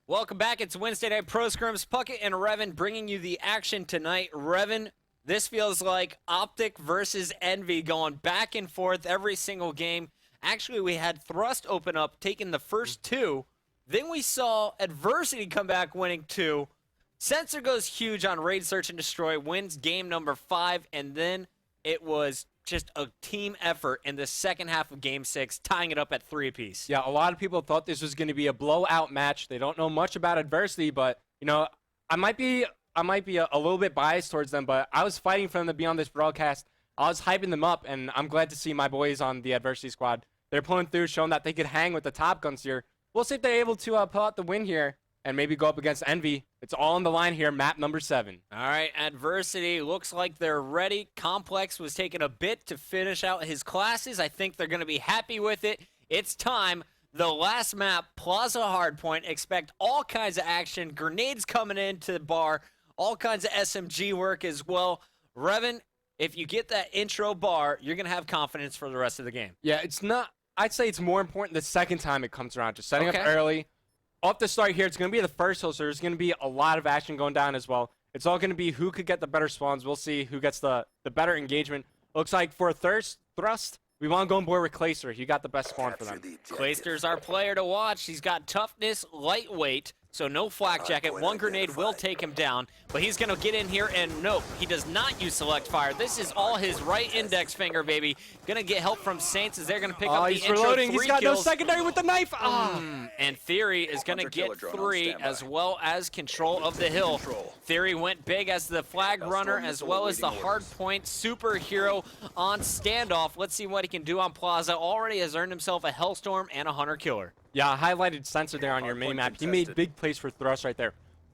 Welcome back. It's Wednesday Night Pro Scrims. Puckett and Revan bringing you the action tonight. Revan, this feels like Optic versus Envy going back and forth every single game. Actually, we had Thrust open up, taking the first two. Then we saw Adversity come back winning two. Sensor goes huge on Raid Search and Destroy, wins game number 5, and then it was just a team effort in the second half of game 6, tying it up at 3 apiece. Yeah, a lot of people thought this was going to be a blowout match. They don't know much about Adversity, but you know, I might be a little bit biased towards them, but I was fighting for them to be on this broadcast. I was hyping them up, and I'm glad to see my boys on the Adversity squad. They're pulling through, showing that they could hang with the top guns here. We'll see if they're able to pull out the win here and maybe go up against Envy. It's all on the line here, map number 7. All right, Adversity looks like they're ready. Complex was taking a bit to finish out his classes. I think they're going to be happy with it. It's time. The last map, Plaza Hardpoint. Expect all kinds of action. Grenades coming into the bar. All kinds of SMG work as well. Revan, if you get that intro bar, you're going to have confidence for the rest of the game. Yeah, it's not. I'd say it's more important the second time it comes around. Just setting up early. Off the start here, it's going to be the first hill, so there's going to be a lot of action going down as well. It's all going to be who could get the better spawns. We'll see who gets the better engagement. Looks like for Thrust, we want to go on board with Clayster. He got the best spawn for them. Clayster's our player to watch. He's got toughness, lightweight, so no flak jacket. One grenade will take him down, but he's going to get in here, and nope, he does not use select fire. This is all his right index finger, baby. Going to get help from Saints as they're going to pick up the intro. Reloading. 3 He's got kills. no secondary with the knife. And Theory is going to get 3 as well as control of the hill. Theory went big as the flag runner as well as the hardpoint superhero on standoff. Let's see what he can do on Plaza. Already has earned himself a Hellstorm and a Hunter Killer. Yeah, I highlighted Sensor there on your mini-map. He made big plays for Thrust right there.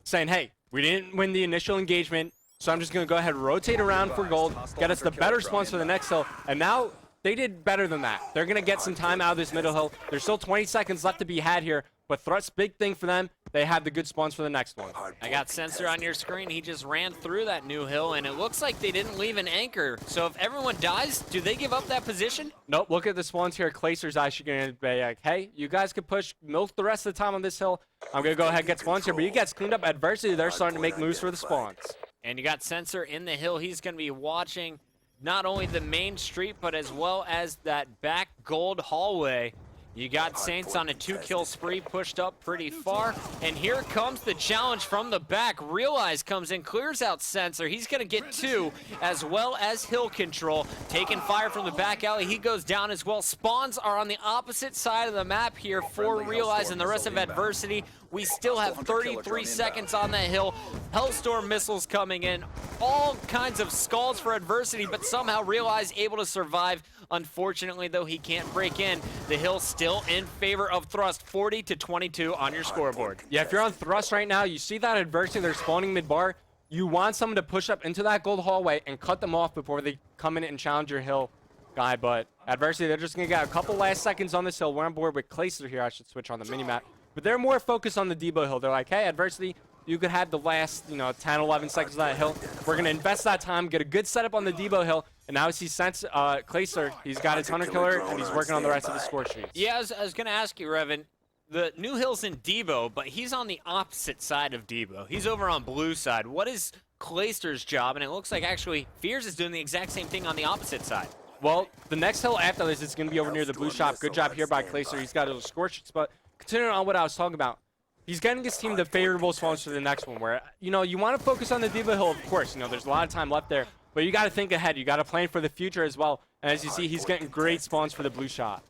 Saying, hey, we didn't win the initial engagement, so I'm just going to go ahead and rotate around for gold, get us the better spawns for the next hill, and now they did better than that. They're going to get some time out of this middle hill. There's still 20 seconds left to be had here, but Thrust's big thing for them, they have the good spawns for the next one. I got Sensor on your screen. He just ran through that new hill, and it looks like they didn't leave an anchor. So if everyone dies, do they give up that position? Nope, look at the spawns here. Clayster's actually going to be like, hey, you guys can push milk the rest of the time on this hill. I'm going to go ahead and get spawns here, but he gets cleaned up. Adversity, they're starting to make moves for the spawns. And you got Sensor in the hill. He's going to be watching not only the main street, but as well as that back gold hallway. You got Saints on a 2-kill spree, pushed up pretty far. And here comes the challenge from the back. Realize comes in, clears out Sensor. He's going to get 2, as well as hill control. Taking fire from the back alley. He goes down as well. Spawns are on the opposite side of the map here for Realize and the rest of Adversity. We still have 33 seconds on that hill. Hellstorm missiles coming in. All kinds of skulls for Adversity, but somehow Realize able to survive. Unfortunately, though, he can't break in. The hill still in favor of Thrust, 40-22 on your scoreboard. Yeah, if you're on Thrust right now, you see that Adversity, they're spawning mid-bar. You want someone to push up into that gold hallway and cut them off before they come in and challenge your hill guy. But Adversity, they're just going to get a couple last seconds on this hill. We're on board with Clayster here. I should switch on the mini-map. But they're more focused on the Debo hill. They're like, hey, Adversity, you could have the last, 10, 11 seconds of that hill. We're going to invest that time, get a good setup on the Debo hill, and now we see Clayster. He's got his Hunter Killer, and he's working on the rest of the score sheets. Yeah, I was going to ask you, Revan. The new hill's in Debo, but he's on the opposite side of Debo. He's over on blue side. What is Clayster's job? And it looks like actually Fears is doing the exact same thing on the opposite side. Well, the next hill after this is going to be over near the blue shop. Good job here by Clayster. He's got a little score sheets, but continuing on what I was talking about, he's getting his team the favorable spawns for the next one where, you want to focus on the Diva Hill, of course. There's a lot of time left there, but you got to think ahead. You got to plan for the future as well. And as you see, he's getting great spawns for the blue shot.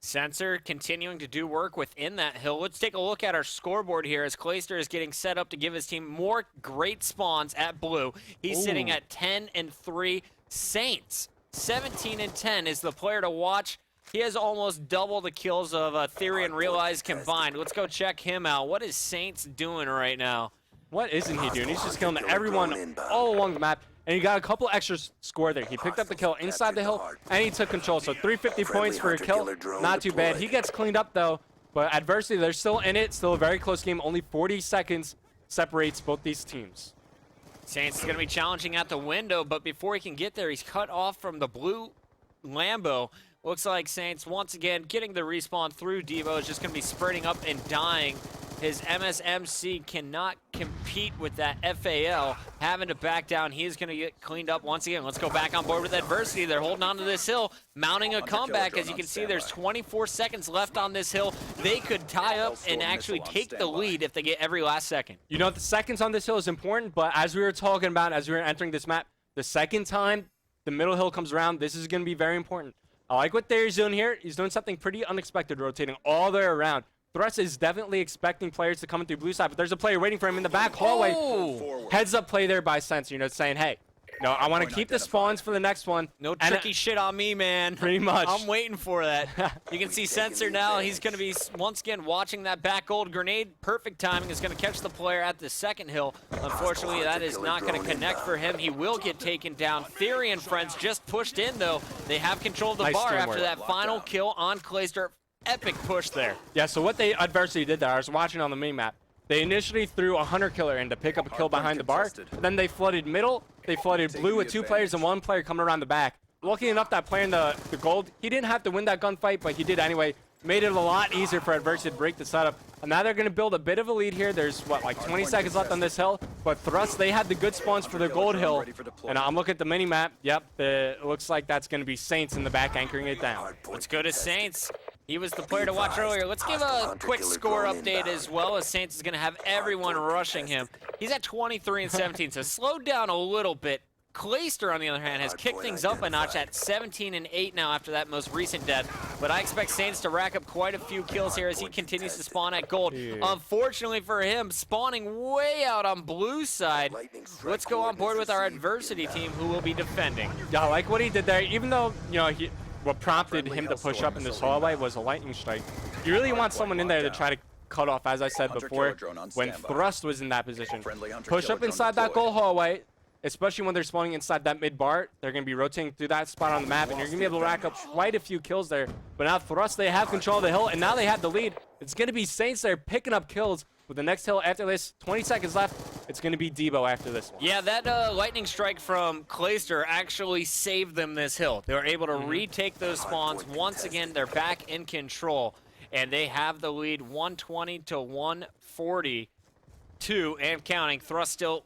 Sensor continuing to do work within that hill. Let's take a look at our scoreboard here as Clayster is getting set up to give his team more great spawns at blue. He's sitting at 10-3. Saints, 17-10 is the player to watch. He has almost double the kills of Theory and Realize combined. Let's go check him out. What is Saints doing right now? What isn't he doing? He's just killing everyone all along the map. And he got a couple extra score there. He picked up the kill inside the hill, and he took control. So 350 points for a kill. Not too bad. He gets cleaned up, though. But Adversity, they're still in it. Still a very close game. Only 40 seconds separates both these teams. Saints is going to be challenging at the window, but before he can get there, he's cut off from the blue Lambo. Looks like Saints, once again, getting the respawn through Devo is just going to be spurting up and dying. his MSMC cannot compete with that FAL, having to back down. He is going to get cleaned up once again. Let's go back on board with adversity. They're holding on to this hill, mounting a comeback. As you can see, there's 24 seconds left on this hill. They could tie up and actually take the lead if they get every last second. You know, the seconds on this hill is important, but as we were talking about, as we were entering this map, the second time the middle hill comes around, this is going to be very important. I like what Theory's doing here. He's doing something pretty unexpected, rotating all the way around. Thrust is definitely expecting players to come in through blue side, but there's a player waiting for him in the back hallway. Oh. Heads up play there by Sensor, you know, saying, hey, no, I want to keep the spawns for the next one. No tricky shit on me, man. Pretty much. I'm waiting for that. You can see Sensor now. He's going to be, once again, watching that back gold grenade. Perfect timing. Is going to catch the player at the second hill. Unfortunately, that is not going to connect for him. He will get taken down. Theory and friends just pushed in, though. They have control of the bar after that final kill on Clayster. Epic push there. Yeah, so what they adversity did there, I was watching on the mini-map. They initially threw a hunter killer in to pick up a kill behind the bar. Then they flooded middle. They flooded blue with 2 players and 1 player coming around the back. Lucky enough that player in the gold, he didn't have to win that gunfight, but he did anyway. Made it a lot easier for adversity to break the setup. And now they're going to build a bit of a lead here. There's, what, like 20 seconds left on this hill. But Thrust, they had the good spawns for their gold hill. And I'm looking at the mini-map. Yep, it looks like that's going to be Saints in the back anchoring it down. Let's go to Saints. He was the player to watch earlier. Let's give a quick score update as well, as Saints is going to have everyone rushing him. He's at 23 and 17, so slowed down a little bit. Clayster, on the other hand, has kicked things up a notch at 17 and 8 now after that most recent death. But I expect Saints to rack up quite a few kills here as he continues to spawn at gold. Unfortunately for him, spawning way out on blue side. Let's go on board with our adversity team, who will be defending. Yeah, I like what he did there. Even though, you know, what prompted him to push up in this hallway was a lightning strike. You really want someone in there to try to cut off, as I said before, when Thrust was in that position. Push up inside that gold hallway, especially when they're spawning inside that mid bar. They're going to be rotating through that spot on the map, and you're going to be able to rack up quite a few kills there. But now Thrust, they have control of the hill, and now they have the lead. It's going to be Saints there picking up kills. With the next hill after this, 20 seconds left, it's going to be Debo after this one. Yeah, that lightning strike from Clayster actually saved them this hill. They were able to retake those spawns. Once again, they're back in control, and they have the lead 120 to 142 and counting. Thrust still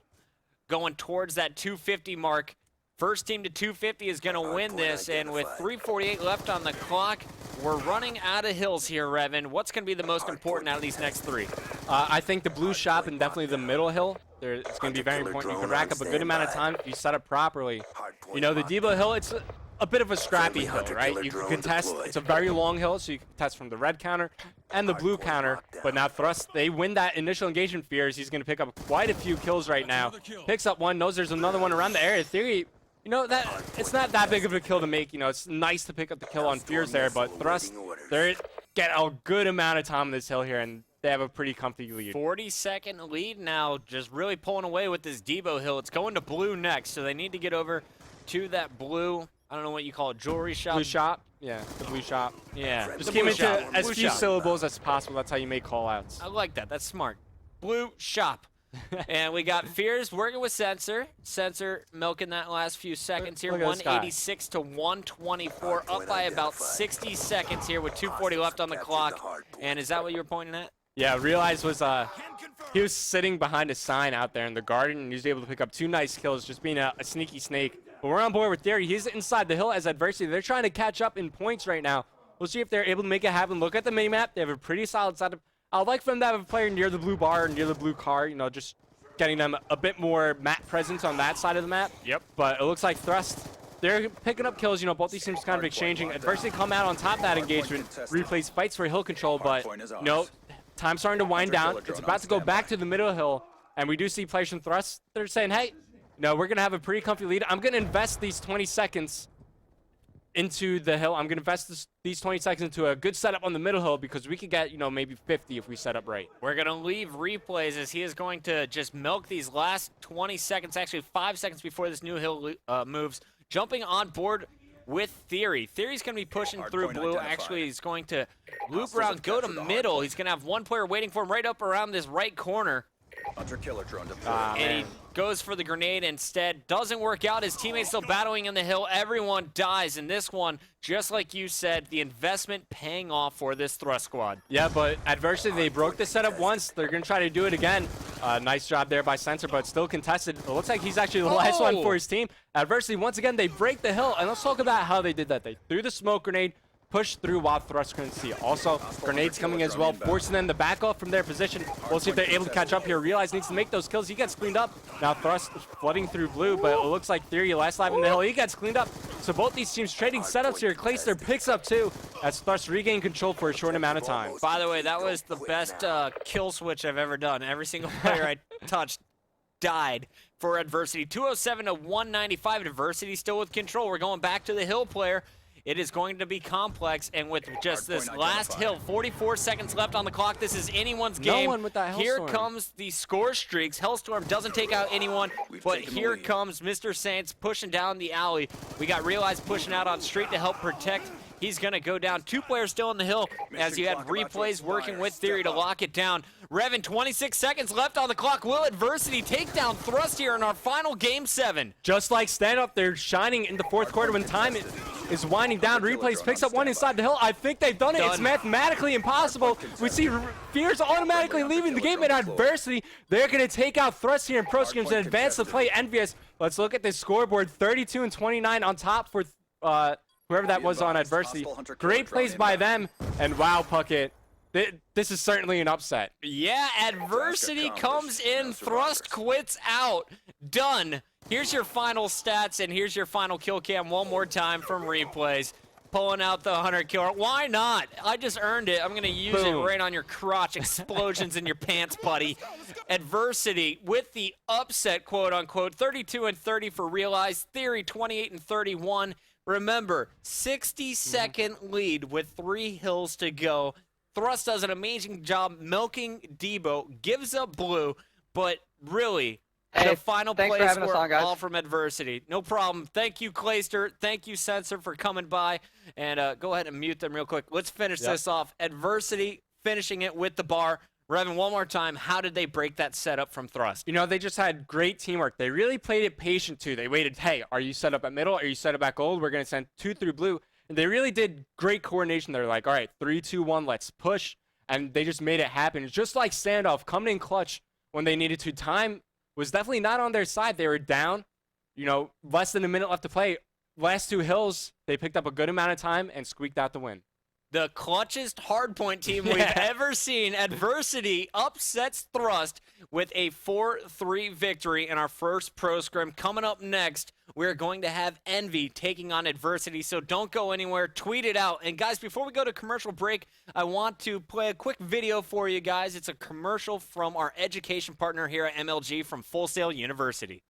going towards that 250 mark. First team to 250 is going to win this, and with 3:48 left on the clock, we're running out of hills here, Revan. What's going to be the most important out of these next 3? I think the blue shop and definitely the middle hill. It's going to be very important. You can rack up a good amount of time if you set up properly. You know, the Debo hill, it's a bit of a scrappy hill, right? You can contest. It's a very long hill, so you can contest from the red counter and the blue counter. But now Thrust, they win that initial engagement fears. He's going to pick up quite a few kills right now. Picks up one, knows there's another one around the area. Theory, you know, that it's not that big of a kill to make. You know, it's nice to pick up the kill on fears there, but Thrust, they get a good amount of time on this hill here, and they have a pretty comfy lead. 40-second lead now, just really pulling away with this Debo hill. It's going to blue next, so they need to get over to that blue, I don't know what you call it, jewelry shop? Blue shop? Yeah, the blue shop. Yeah. Just keep it to as few syllables as possible. That's how you make call-outs. I like that. That's smart. Blue shop. And we got Fears working with Sensor. Sensor milking that last few seconds here. 186 to 124, up by about 60 seconds here with 2:40 left on the clock. And is that what you were pointing at? Yeah, realized was he was sitting behind a sign out there in the garden, and he was able to pick up 2 nice kills, just being a sneaky snake. But we're on board with Theory. He's inside the hill as adversity. They're trying to catch up in points right now. We'll see if they're able to make it happen. Look at the mini-map. They have a pretty solid setup. I'd like for them to have a player near the blue bar, near the blue car, you know, just getting them a bit more map presence on that side of the map. Yep. But it looks like Thrust, they're picking up kills. You know, both these teams kind of exchanging. Adversity come out on top of that engagement, replays fights for hill control, but you know, time's starting to wind down. It's about to go back to the middle hill, and we do see players from Thrust. They're saying, hey, no, we're going to have a pretty comfy lead. I'm going to invest these 20 seconds into the hill. I'm going to invest these 20 seconds into a good setup on the middle hill because we could get, you know, maybe 50 if we set up right. We're going to leave replays as he is going to just milk these last 20 seconds, actually 5 seconds before this new hill moves. Jumping on board with Theory. Theory's going to be pushing through blue. Actually, he's going to loop around, go to middle. He's going to have one player waiting for him right up around this right corner. Hunter killer drone And he goes for the grenade instead. Doesn't work out. His teammates still battling in the hill. Everyone dies in this one. Just like you said, the investment paying off for this Thrust squad. Yeah, but Adversity, they broke the setup once. They're going to try to do it again. Nice job there by Sensor, but still contested. It looks like he's actually the last one for his team. Adversity, once again, they break the hill. And let's talk about how they did that. They threw the smoke grenade, pushed through while Thrust couldn't see it. Also, grenades coming as well, forcing them to back off from their position. We'll see if they're able to catch up here. Realize needs to make those kills. He gets cleaned up. Now Thrust flooding through blue, but it looks like Theory last live in the hill. He gets cleaned up. So both these teams trading setups here. Clayster picks up two as Thrust regain control for a short amount of time. By the way, that was the best kill switch I've ever done. Every single player I touched died for Adversity. 207 to 195. Adversity still with control. We're going back to the hill player. It is going to be complex, and with just this last hill, 44 seconds left on the clock, this is anyone's game. No one with that Hellstorm. Here comes the score streaks. Hellstorm doesn't take out anyone, but here comes Mr. Saints pushing down the alley. We got Realize pushing out on street to help protect. He's going to go down. Two players still in the hill as you had Replays working with Theory to lock it down. Revan, 26 seconds left on the clock. Will Adversity take down Thrust here in our final Game 7? Just like Standoff, they're shining in the fourth quarter when time is winding down. Replays picks up one inside the hill. I think they've done it. It's mathematically impossible. We see Fears automatically leaving the game, and Adversity, they're going to take out Thrust here in Pro Scrims and advance to play Envious. Let's look at this scoreboard. 32 and 29 on top for whoever that was on Adversity. Great plays by them, and wow, Puckett. This is certainly an upset. Yeah, Adversity comes in, Thrust quits out. Done. Here's your final stats, and here's your final kill cam one more time from Replays. Pulling out the 100 kill. Why not? I just earned it. I'm going to use it right on your crotch. Explosions in your pants, buddy. Adversity with the upset, quote unquote. 32 and 30 for Realize. Theory, 28 and 31. Remember, 60-second lead with 3 hills to go. Thrust does an amazing job milking Debo, gives up blue, but really, the final plays were all from Adversity. No problem. Thank you, Clayster. Thank you, Sensor, for coming by. And go ahead and mute them real quick. Let's finish this off. Adversity finishing it with the bar. Revan, one more time, how did they break that setup from Thrust? You know, they just had great teamwork. They really played it patient, too. They waited, hey, are you set up at middle? Are you set up at gold? We're going to send 2 through blue. And they really did great coordination. They're like, all right, 3, 2, 1, let's push. And they just made it happen. Just like Standoff, coming in clutch when they needed to. Time was definitely not on their side. They were down, you know, less than a minute left to play. Last 2 hills, they picked up a good amount of time and squeaked out the win. The clutchest hardpoint team we've ever seen. Adversity upsets Thrust with a 4-3 victory in our first Pro Scrim. Coming up next, we're going to have Envy taking on Adversity, so don't go anywhere. Tweet it out. And guys, before we go to commercial break, I want to play a quick video for you guys. It's a commercial from our education partner here at MLG from Full Sail University.